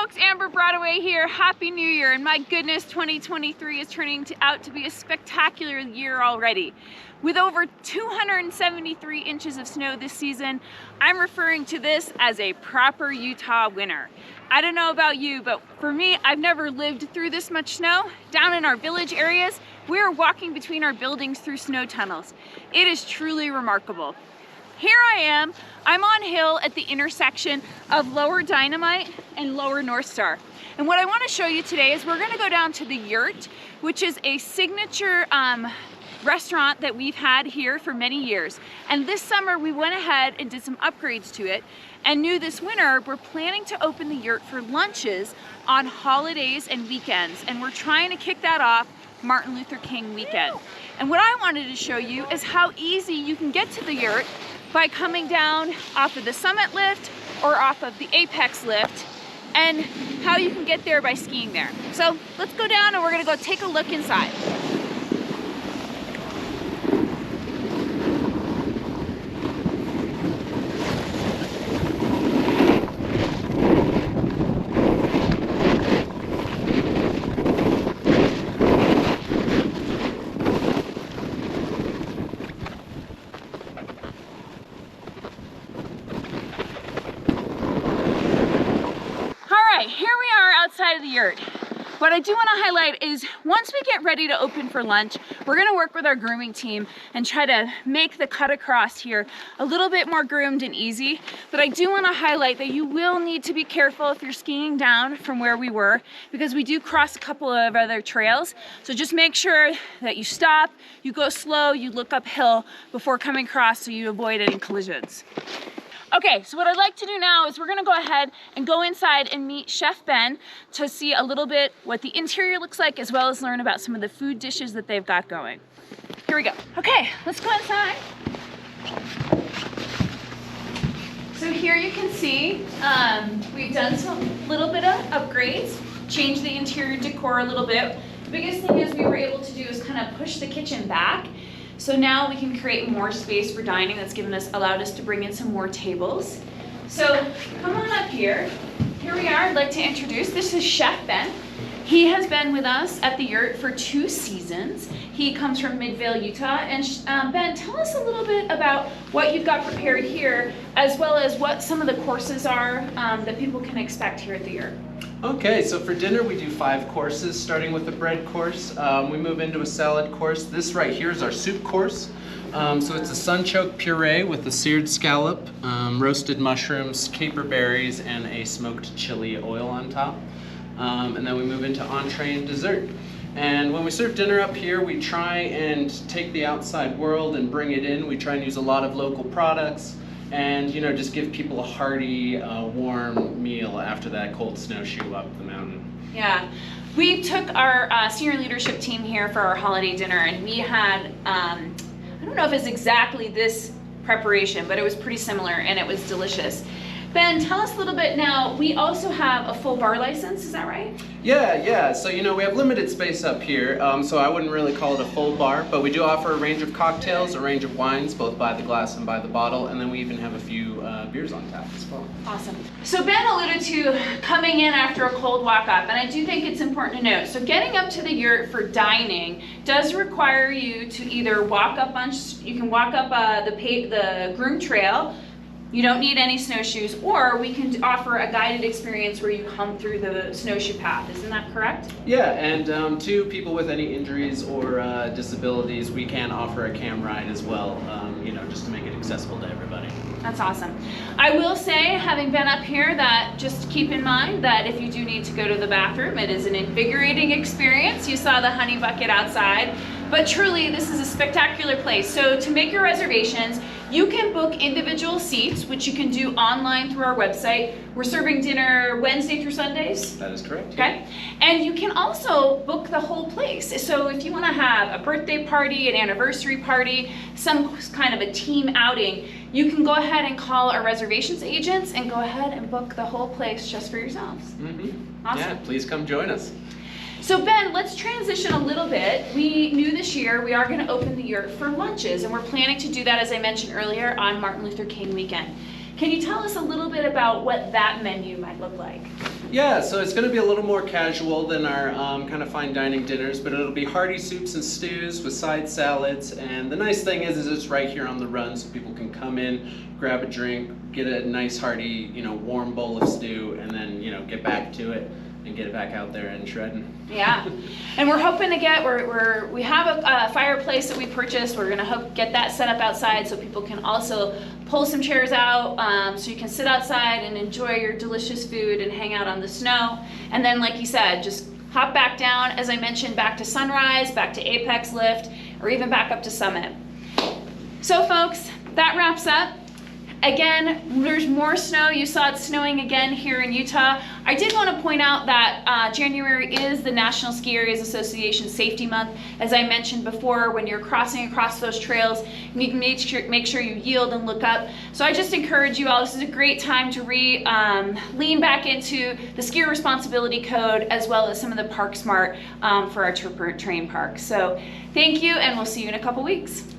folks, Amber Broadway here. Happy New Year, and my goodness, 2023 is turning out to be a spectacular year already. With over 273 inches of snow this season, I'm referring to this as a proper Utah winter. I don't know about you, but for me, I've never lived through this much snow. Down in our village areas, we're walking between our buildings through snow tunnels. It is truly remarkable. Here I am, I'm on hill at the intersection of Lower Dynamite and Lower North Star. And what I want to show you today is we're going to go down to the Yurt, which is a signature restaurant that we've had here for many years. And this summer we went ahead and did some upgrades to it, and knew this winter we're planning to open the Yurt for lunches on holidays and weekends. And we're trying to kick that off Martin Luther King weekend. And what I wanted to show you is how easy you can get to the Yurt by coming down off of the Summit lift or off of the Apex lift, and how you can get there by skiing there. So let's go down and we're gonna go take a look inside. Here we are outside of the Yurt. What I do want to highlight is once we get ready to open for lunch, we're going to work with our grooming team and try to make the cut across here a little bit more groomed and easy. But I do want to highlight that you will need to be careful if you're skiing down from where we were, because we do cross a couple of other trails. So just make sure that you stop, you go slow, you look uphill before coming across so you avoid any collisions. Okay, so what I'd like to do now is we're gonna go ahead and go inside and meet Chef Ben to see a little bit what the interior looks like, as well as learn about some of the food dishes that they've got going. Here we go. Okay, let's go inside. So here you can see we've done some little bit of upgrades, changed the interior decor a little bit. The biggest thing is we were able to do is kind of push the kitchen back. So now we can create more space for dining. That's allowed us to bring in some more tables. So come on up here. Here we are. I'd like to introduce, this is Chef Ben. He has been with us at the Yurt for 2 seasons. He comes from Midvale, Utah. And Ben, tell us a little bit about what you've got prepared here, as well as what some of the courses are that people can expect here at the Yurt. Okay, so for dinner we do 5 courses, starting with the bread course. We move into a salad course. This right here is our soup course. So it's a sunchoke puree with a seared scallop, roasted mushrooms, caper berries, and a smoked chili oil on top. And then we move into entree and dessert. And when we serve dinner up here, we try and take the outside world and bring it in. We try and use a lot of local products, and just give people a hearty, warm meal after that cold snowshoe up the mountain. Yeah, we took our senior leadership team here for our holiday dinner, and we had, I don't know if it's exactly this preparation, but it was pretty similar and it was delicious. Ben, tell us a little bit now. We also have a full bar license, is that right? Yeah. So we have limited space up here, so I wouldn't really call it a full bar, but we do offer a range of cocktails, a range of wines, both by the glass and by the bottle, and then we even have a few beers on tap as well. Awesome. So Ben alluded to coming in after a cold walk up, and I do think it's important to note. So getting up to the Yurt for dining does require you to either walk up you can walk up the groom trail. You don't need any snowshoes, or we can offer a guided experience where you come through the snowshoe path. Isn't that correct? Yeah, and to people with any injuries or disabilities, we can offer a cam ride as well, just to make it accessible to everybody. That's awesome. I will say, having been up here, that just keep in mind that if you do need to go to the bathroom, it is an invigorating experience. You saw the honey bucket outside, but truly this is a spectacular place. So to make your reservations, you can book individual seats, which you can do online through our website. We're serving dinner Wednesday through Sundays. That is correct. Okay. And you can also book the whole place. So if you want to have a birthday party, an anniversary party, some kind of a team outing, you can go ahead and call our reservations agents and go ahead and book the whole place just for yourselves. Mm-hmm. Awesome. Yeah, please come join us. So Ben, let's transition a little bit. We knew this year we are going to open the Yurt for lunches, and we're planning to do that, as I mentioned earlier, on Martin Luther King weekend. Can you tell us a little bit about what that menu might look like? Yeah, so it's going to be a little more casual than our kind of fine dining dinners, but it'll be hearty soups and stews with side salads. And the nice thing is it's right here on the run, so people can come in, grab a drink, get a nice hearty, warm bowl of stew, and then get back to it and get it back out there and shredding. Yeah, and we're hoping to get, we have a fireplace that we purchased. We're gonna get that set up outside so people can also pull some chairs out so you can sit outside and enjoy your delicious food and hang out on the snow. And then, like you said, just hop back down, as I mentioned, back to Sunrise, back to Apex Lift, or even back up to Summit. So folks, that wraps up. Again, there's more snow. You saw it snowing again here in Utah. I did want to point out that January is the National Ski Areas Association Safety Month. As I mentioned before, when you're crossing across those trails, you need to make sure you yield and look up. So I just encourage you all, this is a great time to lean back into the Skier Responsibility Code as well as some of the Park Smart for our terrain parks. So thank you, and we'll see you in a couple weeks.